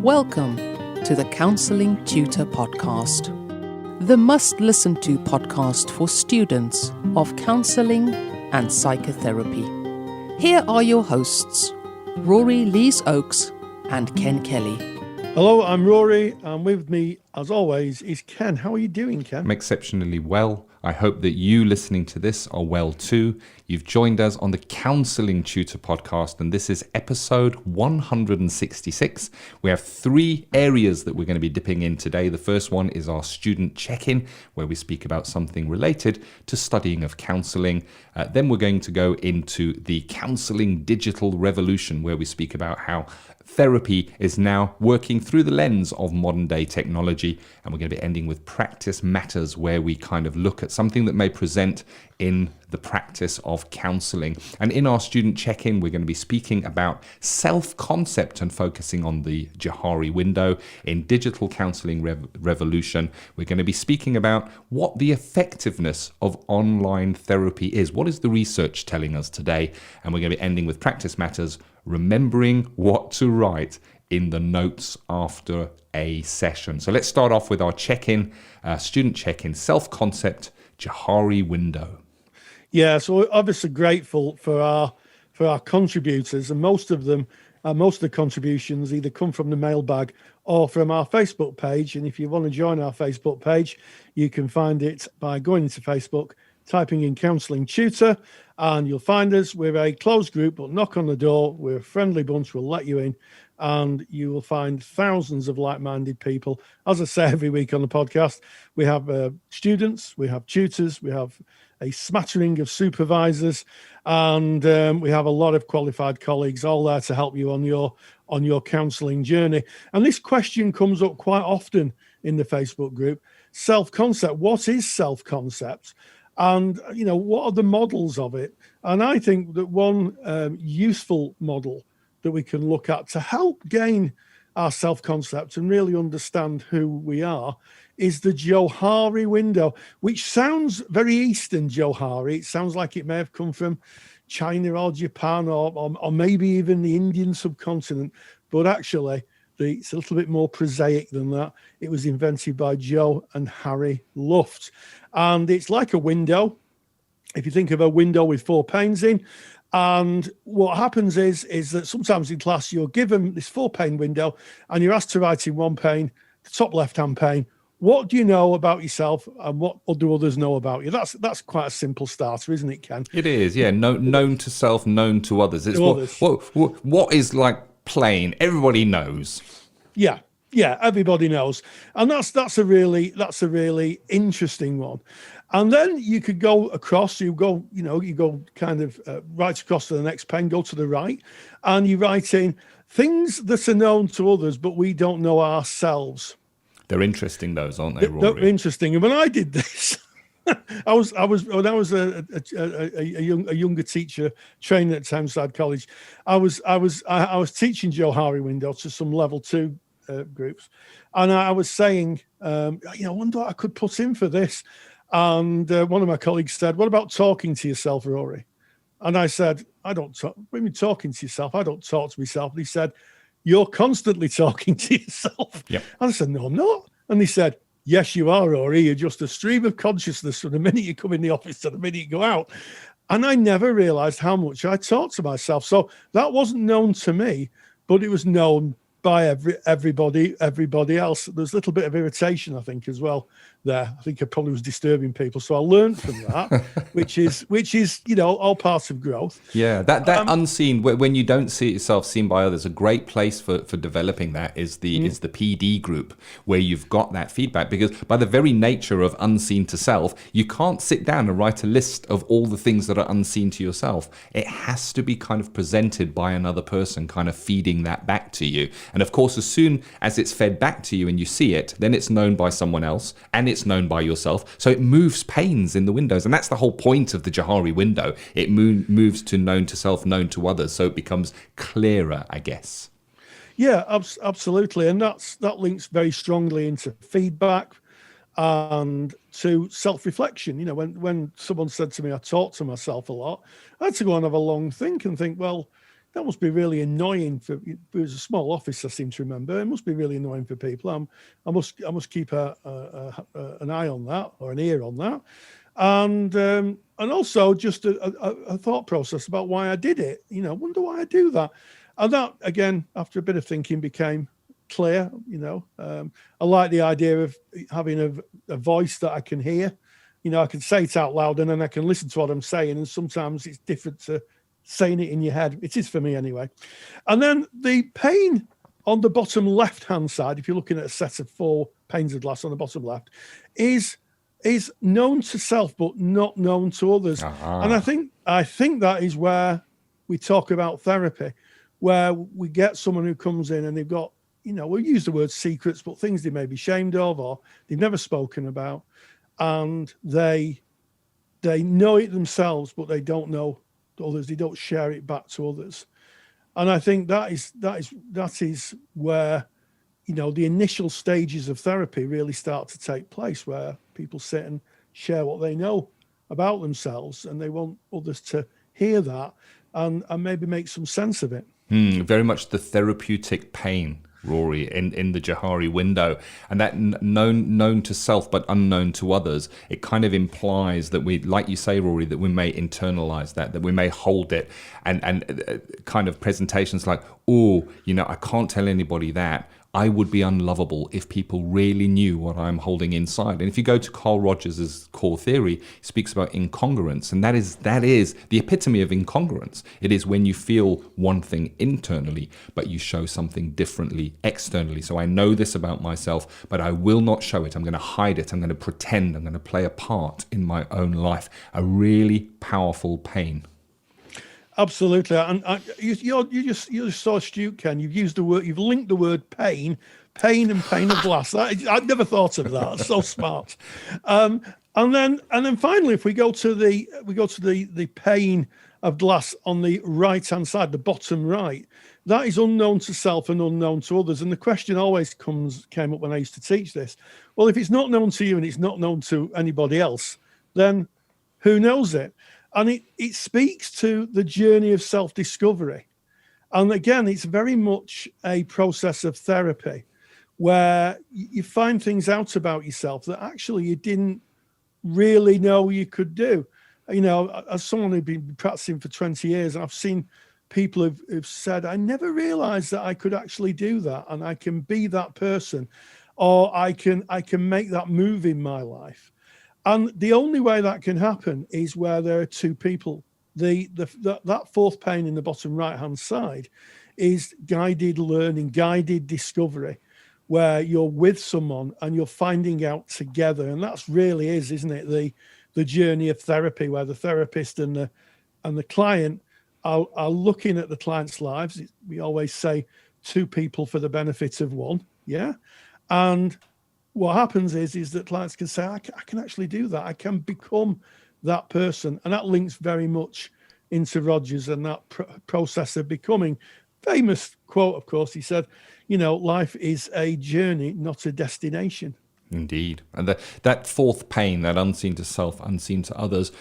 Welcome to the Counselling Tutor Podcast, the must-listen-to podcast for students of counselling and psychotherapy. Here are your hosts, Rory Lees-Oakes and Ken Kelly. Hello, I'm Rory, and with me, as always, is Ken. How are you doing, Ken? I'm exceptionally well. I hope that you listening to this are well too. You've joined us on the Counselling Tutor Podcast, and this is episode 166. We have three areas that we're going to be dipping in today. The first one is our student check-in, where we speak about something related to studying of counselling. Then we're going to go into the Counselling Digital Revolution, where we speak about how therapy is now working through the lens of modern day technology. And we're going to be ending with Practice Matters, where we kind of look at something that may present in the practice of counselling. And in our student check-in, we're going to be speaking about self-concept and focusing on the Johari Window. In Digital Counselling Revolution, we're going to be speaking about what the effectiveness of online therapy is. What is the research telling us today? And we're going to be ending with Practice Matters, remembering what to write in the notes after a session. So let's start off with our check-in, student check-in, self-concept, Johari Window. Yeah, so we're obviously grateful for our contributors, and most of the contributions either come from the mailbag or from our Facebook page. And if you want to join our Facebook page, you can find it by going into Facebook, typing in Counselling Tutor, and you'll find us. We're a closed group, but knock on the door. We're a friendly bunch. We'll let you in, and you will find thousands of like-minded people. As I say every week on the podcast, we have students, we have tutors, we have a smattering of supervisors, and we have a lot of qualified colleagues all there to help you on your counselling journey. And this question comes up quite often in the Facebook group: self-concept. What is self-concept? And, what are the models of it? And I think that one useful model that we can look at to help gain our self-concept and really understand who we are is the Johari Window, which sounds very Eastern, Johari. It sounds like it may have come from China or Japan or maybe even the Indian subcontinent. But actually, it's a little bit more prosaic than that. It was invented by Joe and Harry Luft. And it's like a window. If you think of a window with four panes in, and what happens is that sometimes in class you're given this four-pane window and you're asked to write in one pane, the top left-hand pane, what do you know about yourself and what do others know about you? That's quite a simple starter, isn't it, Ken? It is, yeah. Known to self, known to others. It's what is like plain. Everybody knows. Yeah, everybody knows, and that's a really interesting one. And then you could go across. You go kind of right across to the next pen. Go to the right, and you write in things that are known to others, but we don't know ourselves. They're interesting, those, aren't they, Rory? They're interesting. And when I did this, I was when I was a younger teacher training at Townside College. I was teaching Johari Window to some level 2 groups, and I was saying, I wonder what I could put in for this. And one of my colleagues said, "What about talking to yourself, Rory?" And I said, "I don't talk. What do you mean talking to yourself? I don't talk to myself." And he said, "You're constantly talking to yourself." Yep. And I said, "No, I'm not." And he said, "Yes, you are, Rory. You're just a stream of consciousness from the minute you come in the office to the minute you go out." And I never realized how much I talk to myself. So that wasn't known to me, but it was known by everybody else. There's a little bit of irritation, I think, as well there. I think I probably was disturbing people. So I learned from that, which is all part of growth. Yeah, that unseen, when you don't see it yourself, seen by others, a great place for developing that is the PD group, where you've got that feedback. Because by the very nature of unseen to self, you can't sit down and write a list of all the things that are unseen to yourself. It has to be kind of presented by another person, kind of feeding that back to you. And of course, as soon as it's fed back to you and you see it, then it's known by someone else and it's known by yourself. So it moves panes in the windows. And that's the whole point of the Johari Window. It moves to known to self, known to others. So it becomes clearer, I guess. Yeah, absolutely. And that links very strongly into feedback and to self-reflection. When someone said to me, I talk to myself a lot, I had to go and have a long think and think, well, that must be really annoying for. It was a small office, I seem to remember. It must be really annoying for people. I must keep an eye on that, or an ear on that, and also just a thought process about why I did it. Wonder why I do that, and that again, after a bit of thinking, became clear. I like the idea of having a voice that I can hear. I can say it out loud and then I can listen to what I'm saying. And sometimes it's different to saying it in your head. It is for me anyway. And then the pane on the bottom left-hand side, if you're looking at a set of 4 panes of glass on the bottom left, is known to self, but not known to others. Uh-huh. And I think that is where we talk about therapy, where we get someone who comes in and they've got, we'll use the word secrets, but things they may be ashamed of or they've never spoken about. And they know it themselves, but they don't know others. They don't share it back to others. And I think that is where, the initial stages of therapy really start to take place, where people sit and share what they know about themselves, and they want others to hear that and maybe make some sense of it. Very much the therapeutic pain, Rory, in the Johari window, and that known to self but unknown to others. It kind of implies that we, like you say, Rory, that we may internalize that we may hold it, and kind of presentations like, I can't tell anybody that. I would be unlovable if people really knew what I'm holding inside. And if you go to Carl Rogers' core theory, he speaks about incongruence, and that is the epitome of incongruence. It is when you feel one thing internally, but you show something differently externally. So I know this about myself, but I will not show it. I'm going to hide it. I'm going to pretend. I'm going to play a part in my own life. A really powerful pain. Absolutely, and you're just so astute, Ken. You've linked the word pain and pane of glass. I'd never thought of that. It's so smart. And then finally, if we go to the pane of glass on the right hand side, the bottom right, that is unknown to self and unknown to others. And the question always came up when I used to teach this. Well, if it's not known to you and it's not known to anybody else, then who knows it? And it speaks to the journey of self-discovery. And again, it's very much a process of therapy where you find things out about yourself that actually you didn't really know you could do. As someone who's been practicing for 20 years, and I've seen people who've said, I never realized that I could actually do that, and I can be that person, or I can make that move in my life. And the only way that can happen is where there are 2 people. That 4th pane in the bottom right-hand side is guided learning, guided discovery, where you're with someone and you're finding out together. And that's really isn't it, the journey of therapy, where the therapist and the client are looking at the client's lives. We always say 2 people for the benefit of one, yeah? And what happens is that clients can say, I can actually do that. I can become that person. And that links very much into Rogers and that process of becoming. Famous quote, of course, he said, life is a journey, not a destination. Indeed. And that 4th pane, that unseen to self, unseen to others,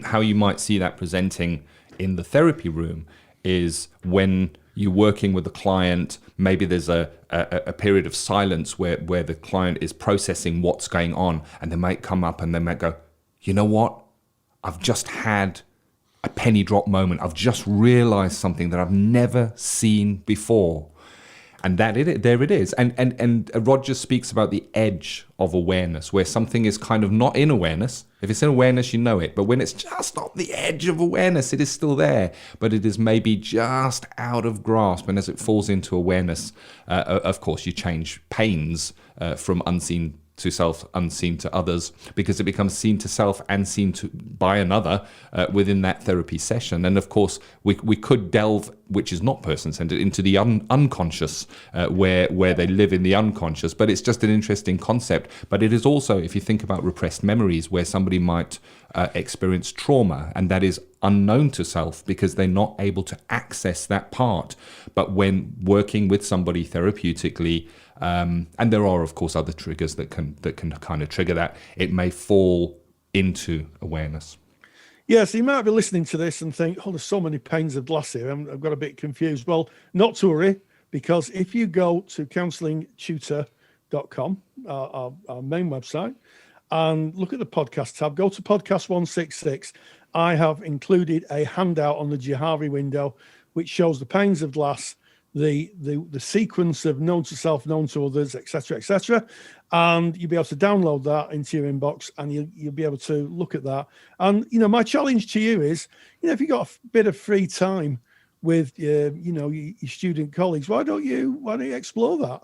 how you might see that presenting in the therapy room is when you're working with a client, maybe there's a period of silence where the client is processing what's going on, and they might come up and they might go, you know what? I've just had a penny drop moment. I've just realized something that I've never seen before. And there it is. And Rogers speaks about the edge of awareness, where something is kind of not in awareness. If it's in awareness, you know it. But when it's just on the edge of awareness, it is still there. But it is maybe just out of grasp. And as it falls into awareness, of course, you change pains from unseen to self, unseen to others, because it becomes seen to self and seen to by another within that therapy session. And of course, we could delve, which is not person-centered, into the unconscious, where they live in the unconscious. But it's just an interesting concept. But it is also, if you think about repressed memories, where somebody might experience trauma, and that is unknown to self because they're not able to access that part. But when working with somebody therapeutically, and there are, of course, other triggers that can kind of trigger that, it may fall into awareness. Yeah, so you might be listening to this and think, oh, there's so many panes of glass here. I've got a bit confused. Well, not to worry, because if you go to counsellingtutor.com, our main website, and look at the podcast tab, go to podcast 166, I have included a handout on the Johari window, which shows the panes of glass, the sequence of known to self, known to others, etc., and you'll be able to download that into your inbox, and you'll be able to look at that. And my challenge to you is, if you've got a bit of free time with your student colleagues, why don't you explore that?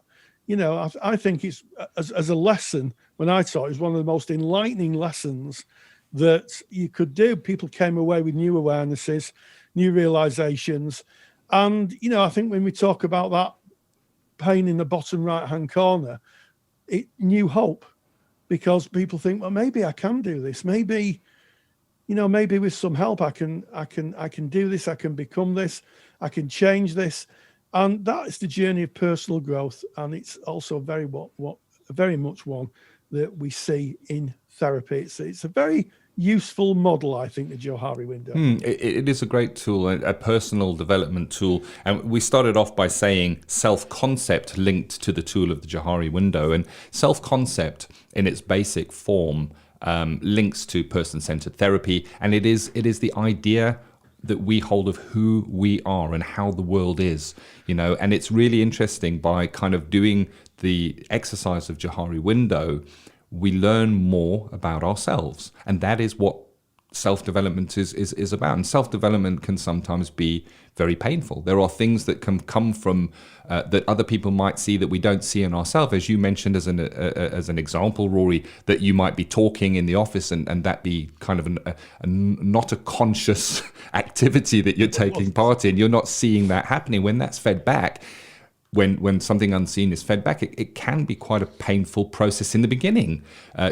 I think it's as a lesson. When I taught, it was one of the most enlightening lessons that you could do. People came away with new awarenesses, new realizations. And, I think when we talk about that pane in the bottom right-hand corner, it new hope, because people think, well, maybe I can do this. Maybe with some help, I can do this. I can become this. I can change this. And that is the journey of personal growth. And it's also very much one that we see in therapy. It's a very useful model, I think, the Johari window. It is a great tool, a personal development tool. And we started off by saying self-concept linked to the tool of the Johari window. And self-concept in its basic form links to person-centered therapy. And it is the idea that we hold of who we are and how the world is, and it's really interesting. By kind of doing the exercise of Johari window, we learn more about ourselves, and that is what self-development is about. And self-development can sometimes be very painful. There are things that can come from that other people might see that we don't see in ourselves. As you mentioned as an example, Rory, that you might be talking in the office and that be kind of not a conscious activity that you're taking part in. You're not seeing that happening. When that's fed back, when something unseen is fed back, it can be quite a painful process in the beginning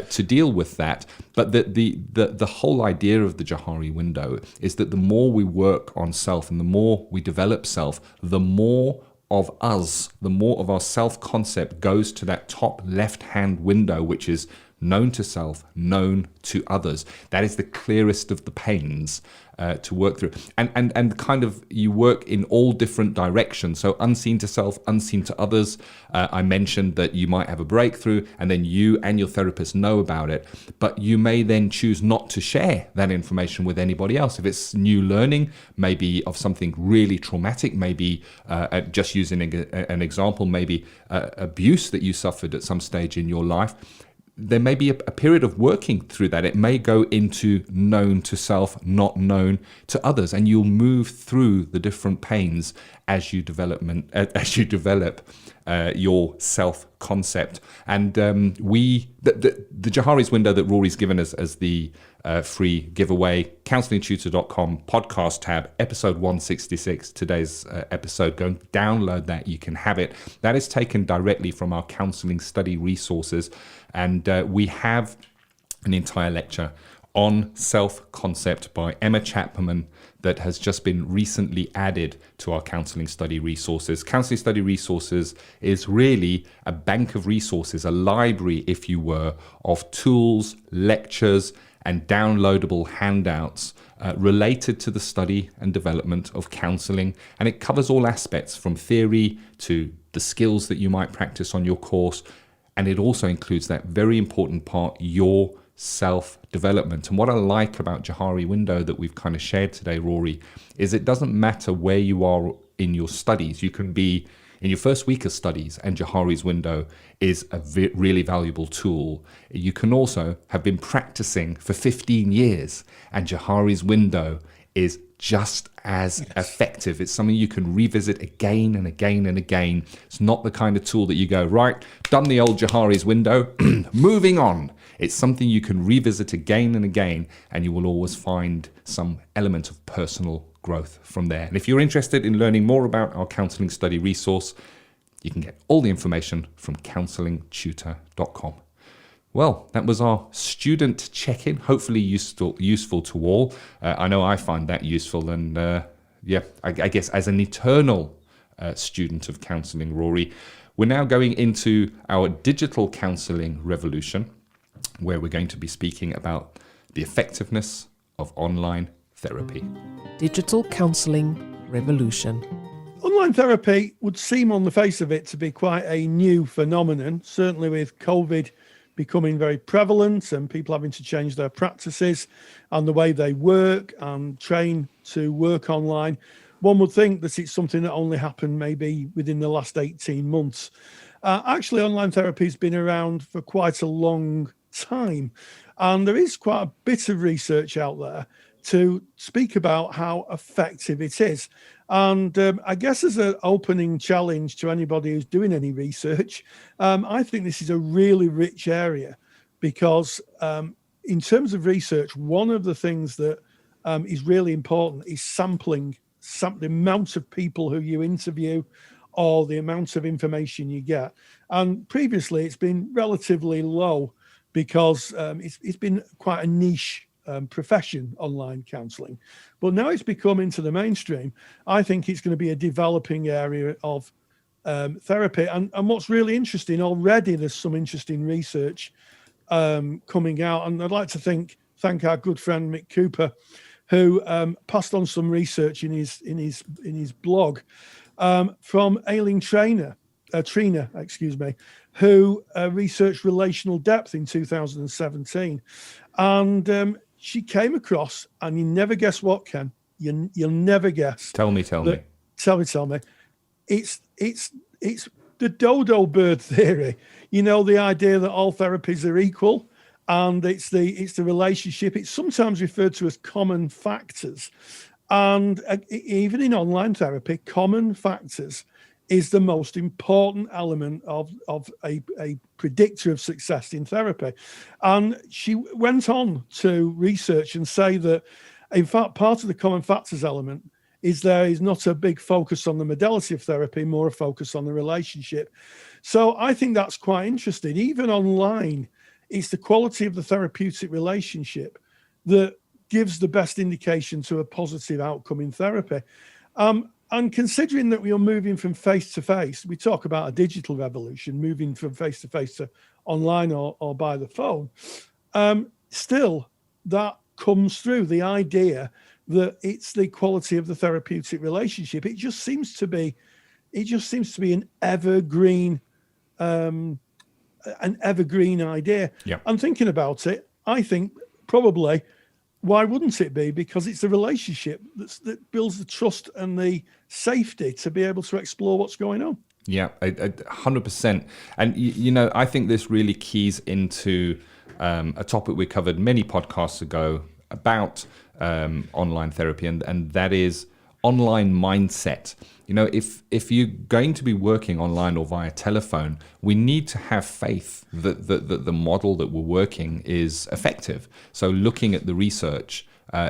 to deal with that. But the whole idea of the Johari window is that the more we work on self and the more we develop self, the more of us, the more of our self-concept goes to that top left-hand window, which is known to self, known to others. That is the clearest of the panes to work through. And kind of you work in all different directions. So unseen to self, unseen to others. I mentioned that you might have a breakthrough and then you and your therapist know about it, but you may then choose not to share that information with anybody else. If it's new learning, maybe of something really traumatic, maybe just using an example, maybe abuse that you suffered at some stage in your life, there may be a period of working through that. It may go into known to self, not known to others, and you'll move through the different panes as you develop your self-concept. And the Johari's window that Rory's given us as the free giveaway, counsellingtutor.com podcast tab, episode 166, today's episode. Go and download that. You can have it. That is taken directly from our counselling study resources. And we have an entire lecture on self-concept by Emma Chapman that has just been recently added to our counselling study resources. Counselling study resources is really a bank of resources, a library, if you were, of tools, lectures, and downloadable handouts related to the study and development of counselling. And it covers all aspects from theory to the skills that you might practice on your course. And it also includes that very important part, your self-development. And what I like about Johari Window that we've kind of shared today, Rory, is it doesn't matter where you are in your studies. You can be in your first week of studies, and Johari's Window is a really valuable tool. You can also have been practicing for 15 years, and Johari's Window is just as effective. It's something you can revisit again and again and again. It's not the kind of tool that you go, right, done the old Johari's Window, moving on. It's something you can revisit again and again, and you will always find some element of personal growth from there. And if you're interested in learning more about our counselling study resource, you can get all the information from counsellingtutor.com. Well, that was our student check-in, hopefully useful to all. I know I find that useful, and I guess as an eternal student of counselling, Rory, we're now going into our Digital Counselling Revolution, where we're going to be speaking about the effectiveness of online therapy. Digital Counselling Revolution. Online therapy would seem on the face of it to be quite a new phenomenon, certainly with COVID becoming very prevalent and people having to change their practices and the way they work and train to work online. One would think that it's something that only happened maybe within the last 18 months. Actually, online therapy has been around for quite a long time. And there is quite a bit of research out there to speak about how effective it is. And I guess as an opening challenge to anybody who's doing any research, I think this is a really rich area because in terms of research, one of the things that is really important is sampling the amount of people who you interview or the amount of information you get. And previously it's been relatively low because it's been quite a niche profession, online counselling. But now it's become into the mainstream. I think it's going to be a developing area of therapy. And what's really interesting, already there's some interesting research coming out. And I'd like to thank our good friend Mick Cooper, who passed on some research in his blog from Aileen Trina, who researched relational depth in 2017. And she came across, and you never guess what, Ken. You'll never guess. Tell me. Tell me. It's the dodo bird theory. You know, the idea that all therapies are equal, and it's the relationship. It's sometimes referred to as common factors, and even in online therapy, common factors is the most important element of a predictor of success in therapy. And she went on to research and say that, in fact, part of the common factors element is there is not a big focus on the modality of therapy, more a focus on the relationship. So I think that's quite interesting. Even online, it's the quality of the therapeutic relationship that gives the best indication to a positive outcome in therapy. And considering that we are moving from face-to-face, we talk about a digital revolution, moving from face-to-face to online or by the phone, still that comes through, the idea that it's the quality of the therapeutic relationship. It just seems to be an evergreen idea. Yeah. I'm thinking about it. I think probably, why wouldn't it be? Because it's the relationship that builds the trust and the safety to be able to explore what's going on. Yeah, 100%. And, I think this really keys into a topic we covered many podcasts ago about online therapy, and that is online mindset. If you're going to be working online or via telephone, we need to have faith that the model that we're working is effective. So looking at the research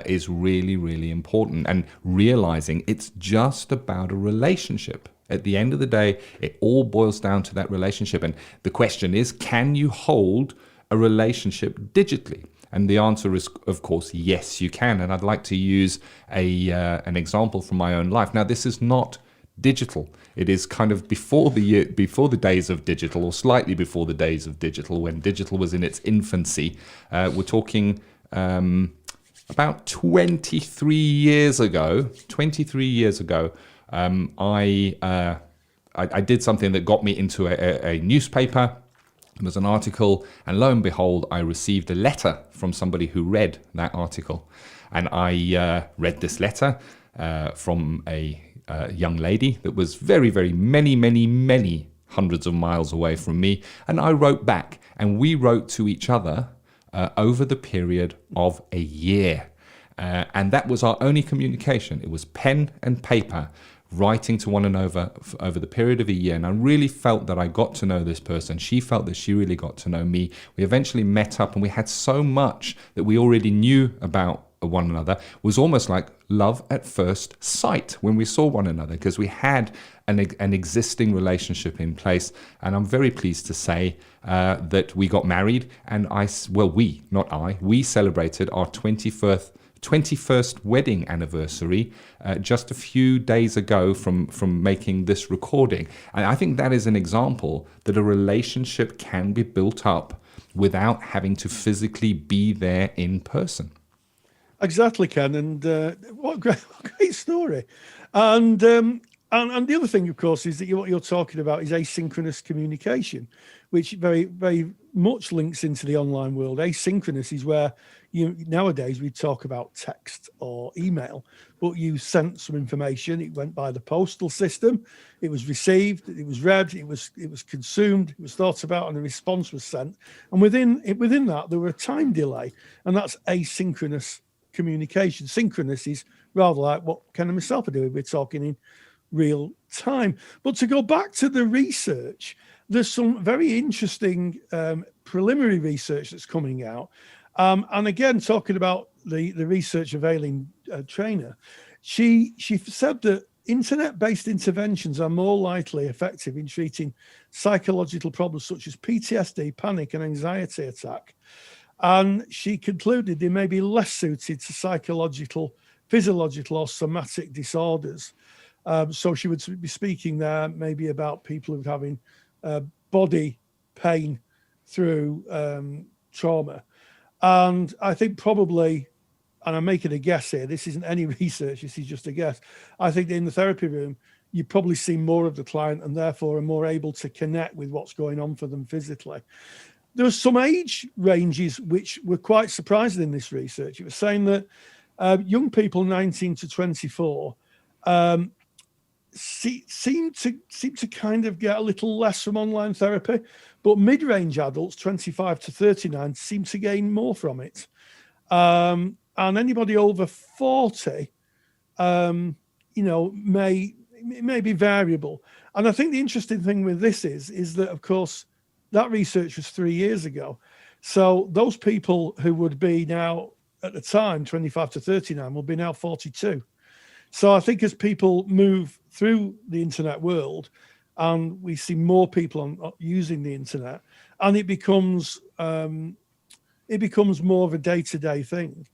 is really, really important, and realizing it's just about a relationship. At the end of the day, it all boils down to that relationship. And the question is, can you hold a relationship digitally? And the answer is, of course, yes, you can. And I'd like to use an example from my own life. Now, this is not digital. It is kind of before the days of digital, or slightly before the days of digital, when digital was in its infancy. We're talking about 23 years ago. I did something that got me into a newspaper. It was an article, and lo and behold, I received a letter from somebody who read that article. And I read this letter from a young lady that was very, very many hundreds of miles away from me. And I wrote back, and we wrote to each other over the period of a year. And that was our only communication. It was pen and paper, writing to one another over the period of a year. And I really felt that I got to know this person. She felt that she really got to know me. We eventually met up, and we had so much that we already knew about one another. It was almost like love at first sight when we saw one another, because we had an existing relationship in place. And I'm very pleased to say that we got married, and we celebrated our 21st wedding anniversary just a few days ago from making this recording. And I think that is an example that a relationship can be built up without having to physically be there in person. Exactly, Ken, and what a great story. And the other thing, of course, is that what you're talking about is asynchronous communication, which very, very much links into the online world. Asynchronous is where nowadays we talk about text or email, but you sent some information. It went by the postal system. It was received. It was read. It was consumed. It was thought about, and a response was sent. And within that, there were a time delay, and that's asynchronous communication. Synchronous is rather like what Ken and myself are doing. We're talking in real time. But to go back to the research, there's some very interesting preliminary research that's coming out. And again, talking about the research of Aileen Trainer, she said that internet-based interventions are more likely effective in treating psychological problems such as PTSD, panic, and anxiety attack. And she concluded they may be less suited to psychological, physiological, or somatic disorders. So she would be speaking there maybe about people who are having body pain through trauma. And I think probably, and I'm making a guess here, this isn't any research, this is just a guess. I think in the therapy room, you probably see more of the client and therefore are more able to connect with what's going on for them physically. There were some age ranges which were quite surprising in this research. It was saying that young people 19 to 24 seem to kind of get a little less from online therapy, but mid-range adults 25 to 39 seem to gain more from it. And anybody over 40, may be variable. And I think the interesting thing with this is that, of course, that research was 3 years ago. So those people who would be now, at the time, 25 to 39, will be now 42. So I think as people move through the internet world and we see more people using the internet, and it becomes more of a day-to-day thing,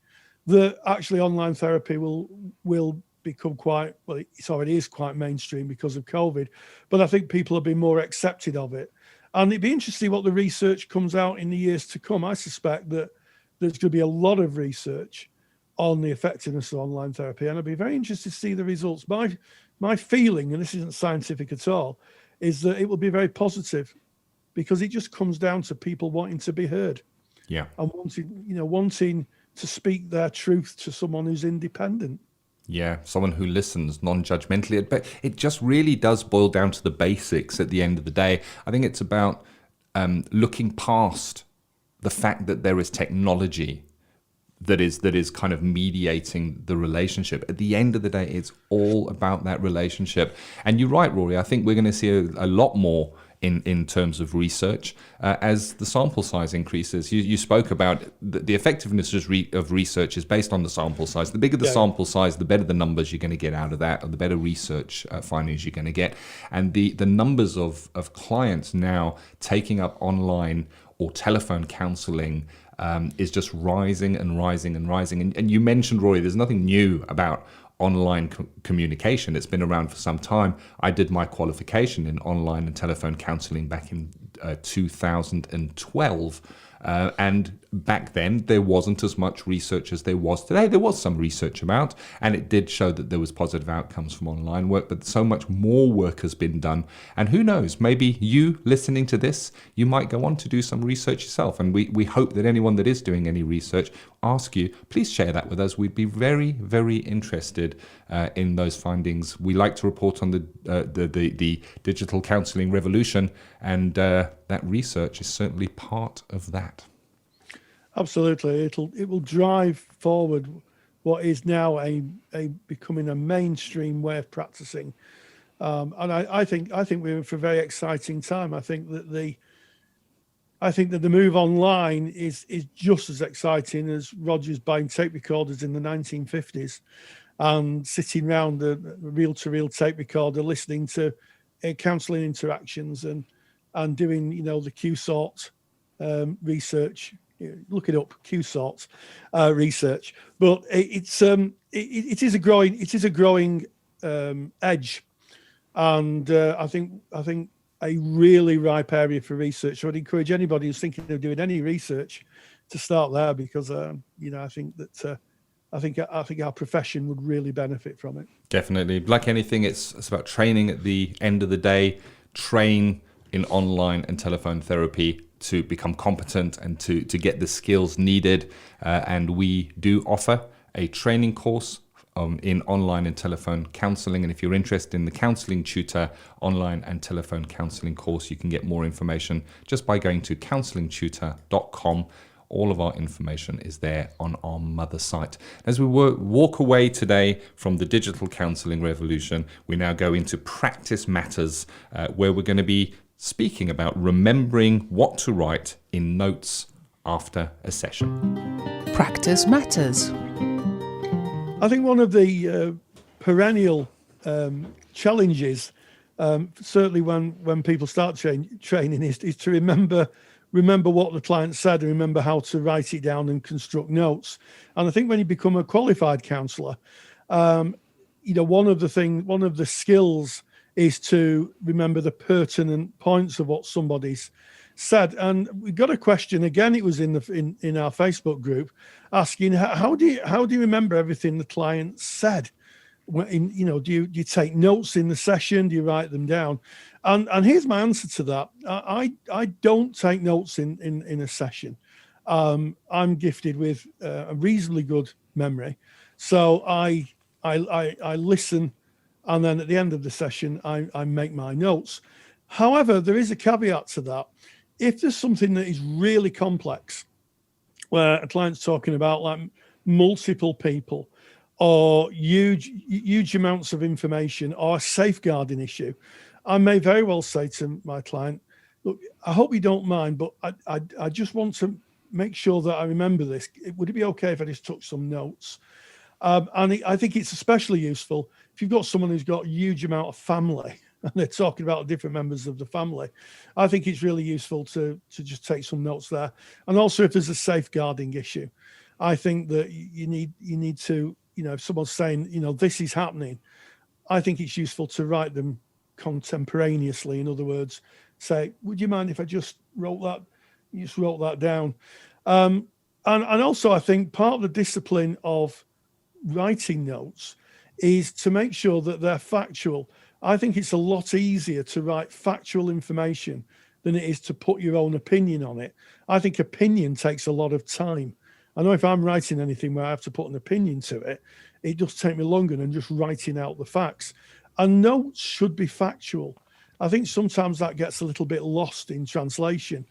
that actually online therapy will become quite, well, it already is quite mainstream because of COVID, but I think people have been more accepted of it. And it'd be interesting what the research comes out in the years to come. I suspect that there's going to be a lot of research on the effectiveness of online therapy, and I'd be very interested to see the results. My feeling, and this isn't scientific at all, is that it will be very positive, because it just comes down to people wanting to be heard. Yeah. And wanting to speak their truth to someone who's independent. Yeah, someone who listens non-judgmentally. But it just really does boil down to the basics at the end of the day. I think it's about looking past the fact that there is technology that is kind of mediating the relationship. At the end of the day, it's all about that relationship. And you're right, Rory. I think we're going to see a lot more in terms of research as the sample size increases. You spoke about the effectiveness of research is based on the sample size. The bigger the sample size, the better the numbers you're going to get out of that, or the better research findings you're going to get. And the numbers of clients now taking up online or telephone counselling is just rising and rising and rising. And you mentioned, Rory, there's nothing new about online communication. It's been around for some time. I did my qualification in online and telephone counselling back in 2012. And back then, there wasn't as much research as there was today. There was some research about, and it did show that there was positive outcomes from online work, but so much more work has been done. And who knows, maybe you listening to this, you might go on to do some research yourself. And we hope that anyone that is doing any research, ask you, please share that with us. We'd be very, very interested in those findings. We like to report on the Digital Counselling Revolution, and that research is certainly part of that. Absolutely, it will drive forward what is now a becoming a mainstream way of practicing, and I think we're in for a very exciting time. I think that the move online is just as exciting as Rogers buying tape recorders in the 1950s and sitting around a reel-to-reel tape recorder listening to counselling interactions and doing the Q-sort research. Look it up, Q-sort research. But it is a growing edge, and I think a really ripe area for research. So I'd encourage anybody who's thinking of doing any research to start there, because I think that I think our profession would really benefit from it. Definitely. Like anything, it's about training at the end of the day. Train in online and telephone therapy to become competent and to get the skills needed. And we do offer a training course in online and telephone counselling. And if you're interested in the Counselling Tutor online and telephone counselling course, you can get more information just by going to counsellingtutor.com. All of our information is there on our mother site. As we walk away today from the Digital Counselling Revolution, we now go into Practice Matters, where we're going to be speaking about remembering what to write in notes after a session. Practice Matters. I think one of the perennial challenges, certainly when people start training, is to remember what the client said and remember how to write it down and construct notes. And I think when you become a qualified counsellor, one of the skills is to remember the pertinent points of what somebody's said. And we got a question again. It was in our Facebook group asking, how do you remember everything the client said? Do you take notes in the session? Do you write them down? And here's my answer to that. I don't take notes in a session. I'm gifted with a reasonably good memory, so I listen, and then at the end of the session, I make my notes. However, there is a caveat to that. If there's something that is really complex, where a client's talking about like multiple people, or huge amounts of information, or a safeguarding issue, I may very well say to my client, look, I hope you don't mind, but I just want to make sure that I remember this. Would it be okay if I just took some notes? I think it's especially useful if you've got someone who's got a huge amount of family and they're talking about different members of the family. I think it's really useful to just take some notes there. And also if there's a safeguarding issue, I think that you need to, if someone's saying, this is happening, I think it's useful to write them contemporaneously. In other words, say, would you mind if I just wrote that down? And also I think part of the discipline of writing notes is to make sure that they're factual. I think it's a lot easier to write factual information than it is to put your own opinion on it. I think opinion takes a lot of time. I know if I'm writing anything where I have to put an opinion to it, it does take me longer than just writing out the facts. And notes should be factual. I think sometimes that gets a little bit lost in translation.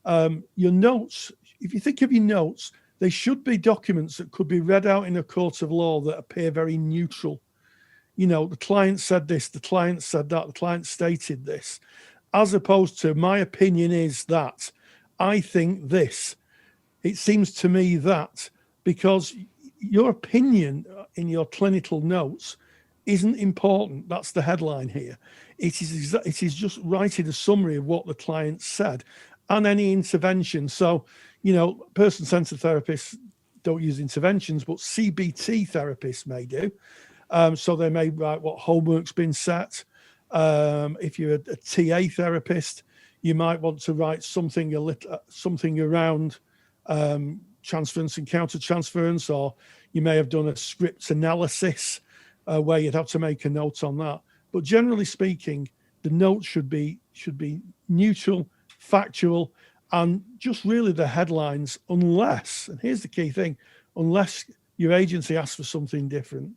Your notes, if you think of your notes, they should be documents that could be read out in a court of law that appear very neutral. The client said this, the client said that, the client stated this, as opposed to my opinion is that, I think this. It seems to me that, because your opinion in your clinical notes isn't important. That's the headline here. It is just writing a summary of what the client said and any intervention. So, person-centered therapists don't use interventions, but CBT therapists may do. So they may write what homework's been set. If you're a TA therapist, you might want to write something around transference and counter-transference, or you may have done a script analysis where you'd have to make a note on that. But generally speaking, the note should be neutral, factual, and just really the headlines, unless, and here's the key thing, unless your agency asks for something different.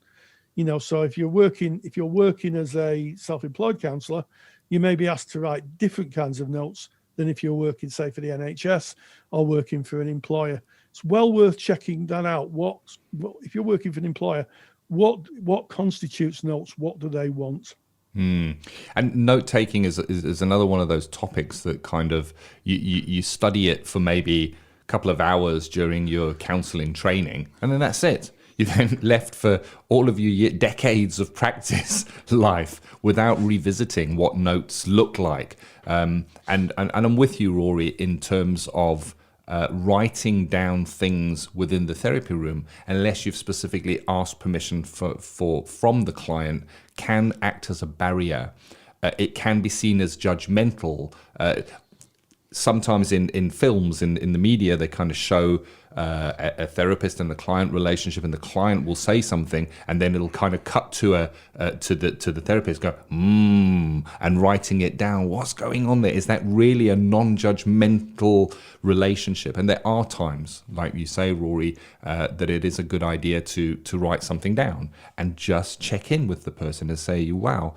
So if you're working as a self-employed counsellor, you may be asked to write different kinds of notes than if you're working, say, for the NHS or working for an employer. It's well worth checking that out. What if you're working for an employer, what constitutes notes? What do they want? And note taking is another one of those topics that kind of you study it for maybe a couple of hours during your counselling training, and then that's it. You're then left for all of your decades of practice life without revisiting what notes look like. And I'm with you, Rory, in terms of writing down things within the therapy room, unless you've specifically asked permission from the client, can act as a barrier. It can be seen as judgmental. sometimes in films, in the media, they kind of show a therapist and the client relationship, and the client will say something, and then it'll kind of cut to the therapist go and writing it down. What's going on there? Is that really a non-judgmental relationship? And there are times, like you say, Rory, that it is a good idea to write something down and just check in with the person and say, wow,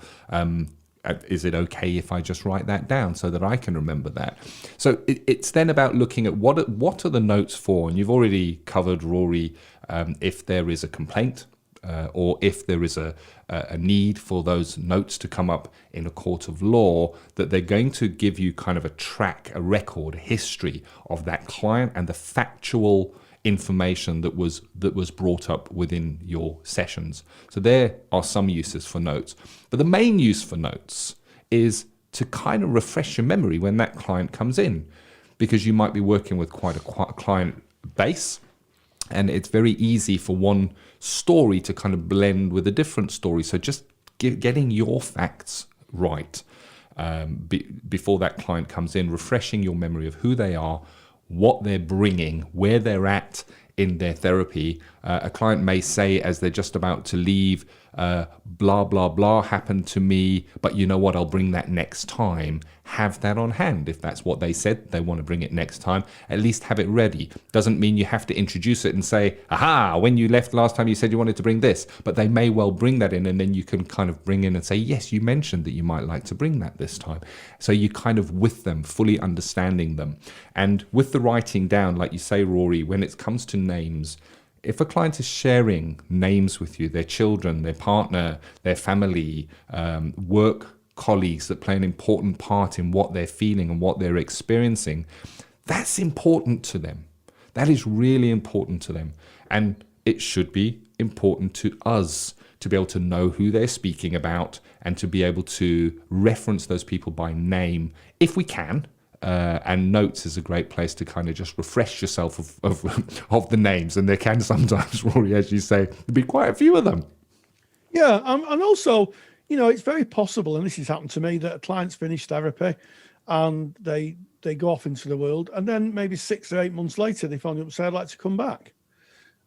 is it okay if I just write that down so that I can remember that? So it's then about looking at what are the notes for. And you've already covered, Rory, if there is a complaint or if there is a need for those notes to come up in a court of law, that they're going to give you kind of a track, a record, a history of that client and the factual information that was brought up within your sessions. So there are some uses for notes. But the main use for notes is to kind of refresh your memory when that client comes in, because you might be working with quite a client base, and it's very easy for one story to kind of blend with a different story. So just getting your facts right before that client comes in, refreshing your memory of who they are, what they're bringing, where they're at in their therapy. A client may say, as they're just about to leave, blah, blah, blah happened to me, but you know what, I'll bring that next time. Have that on hand. If that's what they said, they want to bring it next time, at least have it ready. Doesn't mean you have to introduce it and say, aha, when you left last time you said you wanted to bring this, but they may well bring that in, and then you can kind of bring in and say, yes, you mentioned that you might like to bring that this time. So you kind of with them, fully understanding them. And with the writing down, like you say, Rory, when it comes to names, if a client is sharing names with you, their children, their partner, their family, work colleagues that play an important part in what they're feeling and what they're experiencing, that's important to them. That is really important to them. And it should be important to us to be able to know who they're speaking about and to be able to reference those people by name if we can. And notes is a great place to kind of just refresh yourself of the names. And there can sometimes, Rory, as you say, be quite a few of them. Yeah, and also, it's very possible, and this has happened to me, that a client's finished therapy and they go off into the world, and then maybe 6 or 8 months later, they phone you up and say, I'd like to come back.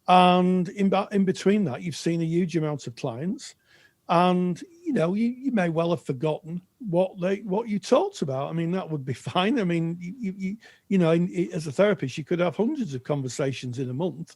And in between that, you've seen a huge amount of clients, and you may well have forgotten what you talked about. I mean, that would be fine. I mean, as a therapist, you could have hundreds of conversations in a month.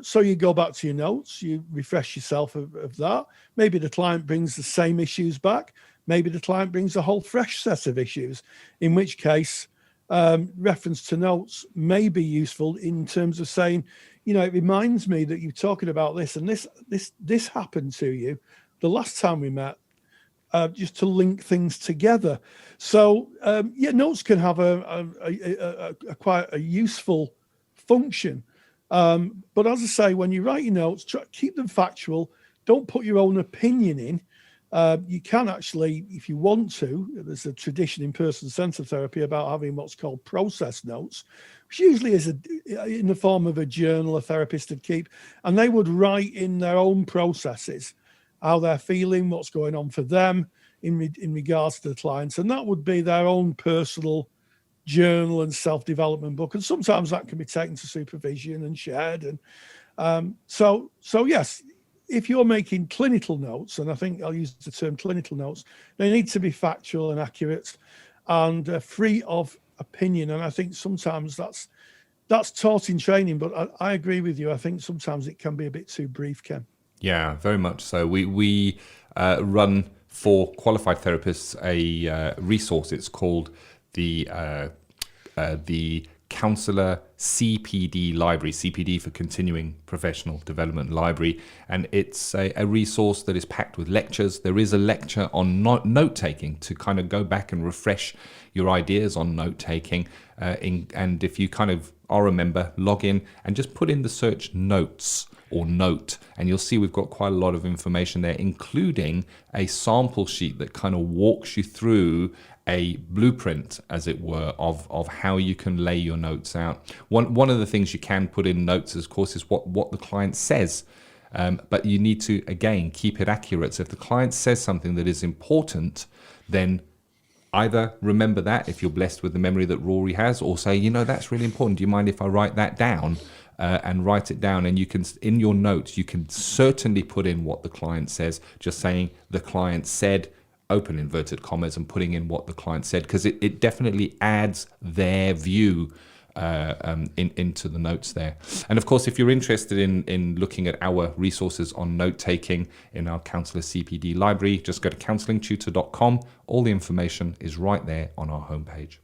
So you go back to your notes, you refresh yourself of that. Maybe the client brings the same issues back. Maybe the client brings a whole fresh set of issues, in which case reference to notes may be useful in terms of saying, it reminds me that you're talking about this, and this happened to you the last time we met, just to link things together. So notes can have a quite a useful function. But as I say, when you write your notes, keep them factual. Don't put your own opinion in. You can actually, if you want to, there's a tradition in person-centered therapy about having what's called process notes, which usually is in the form of a journal a therapist would keep, and they would write in their own processes, how they're feeling, what's going on for them in regards to the clients, and that would be their own personal journal and self-development book. And sometimes that can be taken to supervision and shared. And so yes, if you're making clinical notes, and I think I'll use the term clinical notes, they need to be factual and accurate and free of opinion. And I think sometimes that's taught in training, but I agree with you. I think sometimes it can be a bit too brief, Ken. Yeah, very much so. We run for qualified therapists a resource. It's called the Counsellor CPD Library, CPD for Continuing Professional Development Library, and it's a resource that is packed with lectures. There is a lecture on note-taking to kind of go back and refresh your ideas on note-taking, and if you kind of are a member, log in and just put in the search notes or note, and you'll see we've got quite a lot of information there, including a sample sheet that kind of walks you through a blueprint, as it were, of how you can lay your notes out. One of the things you can put in notes, of course, is what the client says, but you need to, again, keep it accurate. So if the client says something that is important, then either remember that if you're blessed with the memory that Rory has, or say, you know, that's really important. Do you mind if I write that down? And write it down, and you can, in your notes, you can certainly put in what the client says, just saying the client said, open inverted commas, and putting in what the client said, because it definitely adds their view into the notes there. And of course, if you're interested in looking at our resources on note-taking in our Counsellor CPD library, just go to counsellingtutor.com. All the information is right there on our homepage.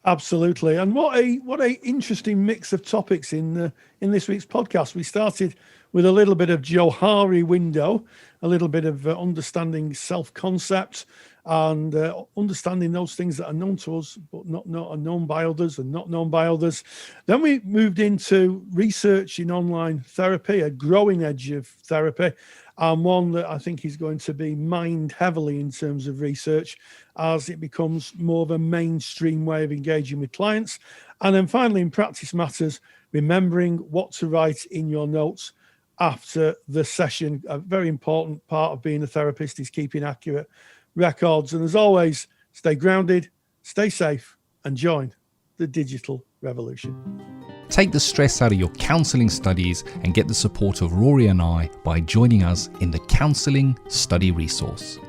Absolutely, and what a interesting mix of topics in this week's podcast. We started with a little bit of Johari Window, a little bit of understanding self-concept, and understanding those things that are known to us but not are known by others and not known by others. Then we moved into research in online therapy, a growing edge of therapy, and one that I think is going to be mined heavily in terms of research as it becomes more of a mainstream way of engaging with clients. And then finally, in practice matters, remembering what to write in your notes after the session. A very important part of being a therapist is keeping accurate records. And as always, stay grounded, stay safe, and join the digital revolution. Take the stress out of your counselling studies and get the support of Rory and I by joining us in the Counselling Study Resource.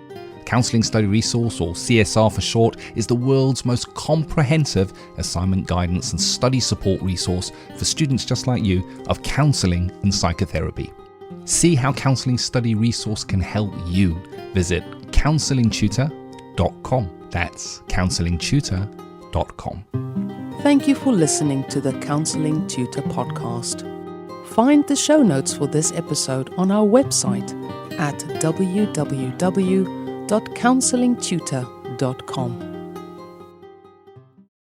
Counselling Study Resource, or CSR for short, is the world's most comprehensive assignment guidance and study support resource for students just like you of counselling and psychotherapy. See how Counselling Study Resource can help you. Visit counsellingtutor.com. That's counsellingtutor.com. Thank you for listening to the Counselling Tutor Podcast. Find the show notes for this episode on our website at www.counsellingtutor.com.